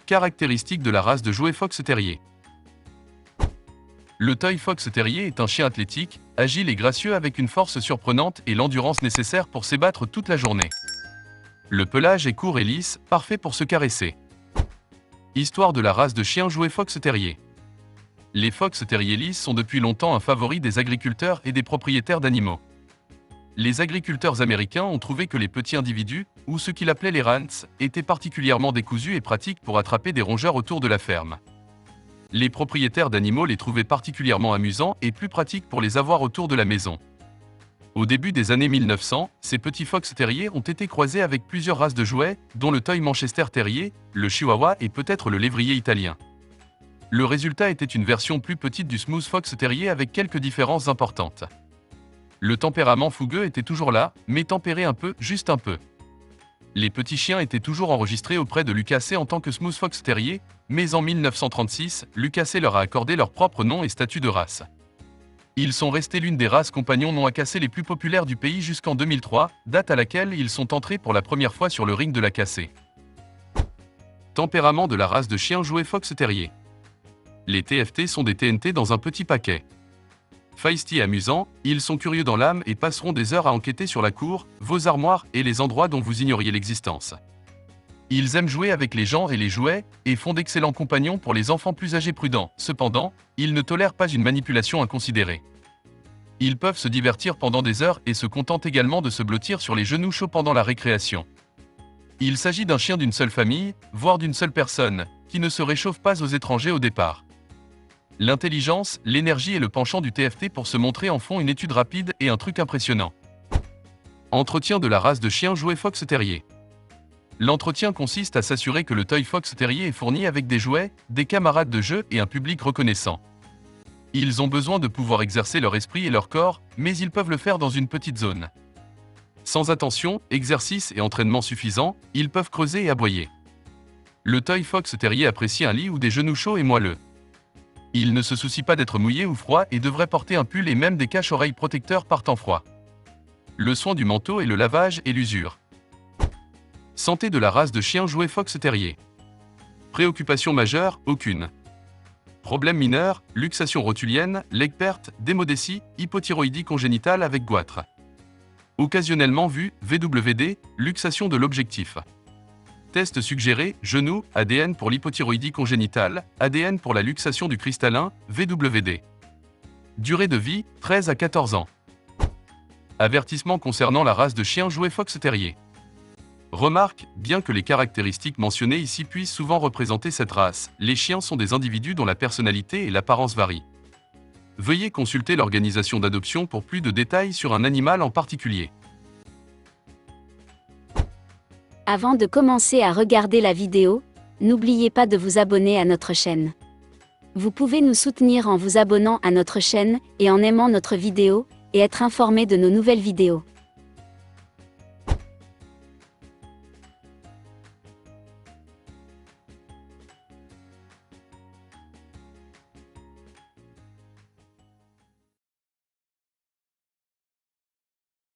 Caractéristiques de la race de jouet Fox Terrier. Le Toy Fox Terrier est un chien athlétique, agile et gracieux avec une force surprenante et l'endurance nécessaire pour s'ébattre toute la journée. Le pelage est court et lisse, parfait pour se caresser. Histoire de la race de chien jouet Fox Terrier. Les Fox Terrier lisses sont depuis longtemps un favori des agriculteurs et des propriétaires d'animaux. Les agriculteurs américains ont trouvé que les petits individus, ou ce qu'ils appelaient les rants, étaient particulièrement décousus et pratiques pour attraper des rongeurs autour de la ferme. Les propriétaires d'animaux les trouvaient particulièrement amusants et plus pratiques pour les avoir autour de la maison. Au début des années 1900, ces petits Fox Terriers ont été croisés avec plusieurs races de jouets, dont le Toy Manchester Terrier, le Chihuahua et peut-être le lévrier italien. Le résultat était une version plus petite du Smooth Fox Terrier avec quelques différences importantes. Le tempérament fougueux était toujours là, mais tempéré un peu, juste un peu. Les petits chiens étaient toujours enregistrés auprès de Lucasset en tant que Smooth Fox Terrier, mais en 1936, Lucasset leur a accordé leur propre nom et statut de race. Ils sont restés l'une des races compagnons non acassées les plus populaires du pays jusqu'en 2003, date à laquelle ils sont entrés pour la première fois sur le ring de l'acassé. Tempérament de la race de chien jouet Fox Terrier. Les TFT sont des TNT dans un petit paquet. Feisty et amusants, ils sont curieux dans l'âme et passeront des heures à enquêter sur la cour, vos armoires et les endroits dont vous ignoriez l'existence. Ils aiment jouer avec les gens et les jouets, et font d'excellents compagnons pour les enfants plus âgés prudents. Cependant, ils ne tolèrent pas une manipulation inconsidérée. Ils peuvent se divertir pendant des heures et se contentent également de se blottir sur les genoux chauds pendant la récréation. Il s'agit d'un chien d'une seule famille, voire d'une seule personne, qui ne se réchauffe pas aux étrangers au départ. L'intelligence, l'énergie et le penchant du TFT pour se montrer en font une étude rapide et un truc impressionnant. Entretien de la race de chien jouet Fox Terrier. L'entretien consiste à s'assurer que le Toy Fox Terrier est fourni avec des jouets, des camarades de jeu et un public reconnaissant. Ils ont besoin de pouvoir exercer leur esprit et leur corps, mais ils peuvent le faire dans une petite zone. Sans attention, exercice et entraînement suffisants, ils peuvent creuser et aboyer. Le Toy Fox Terrier apprécie un lit ou des genoux chauds et moelleux. Il ne se soucie pas d'être mouillé ou froid et devrait porter un pull et même des cache-oreilles protecteurs par temps froid. Le soin du manteau et le lavage et l'usure. Santé de la race de chien jouet Fox Terrier. Préoccupation majeure, aucune. Problème mineur, luxation rotulienne, leg perte, démodécie, hypothyroïdie congénitale avec goitre. Occasionnellement vu, VWD, luxation de l'objectif. Test suggéré, genou, ADN pour l'hypothyroïdie congénitale, ADN pour la luxation du cristallin, VWD. Durée de vie, 13 à 14 ans. Avertissement concernant la race de chien jouet Fox Terrier. Remarque, bien que les caractéristiques mentionnées ici puissent souvent représenter cette race, les chiens sont des individus dont la personnalité et l'apparence varient. Veuillez consulter l'organisation d'adoption pour plus de détails sur un animal en particulier. Avant de commencer à regarder la vidéo, n'oubliez pas de vous abonner à notre chaîne. Vous pouvez nous soutenir en vous abonnant à notre chaîne et en aimant notre vidéo, et être informé de nos nouvelles vidéos.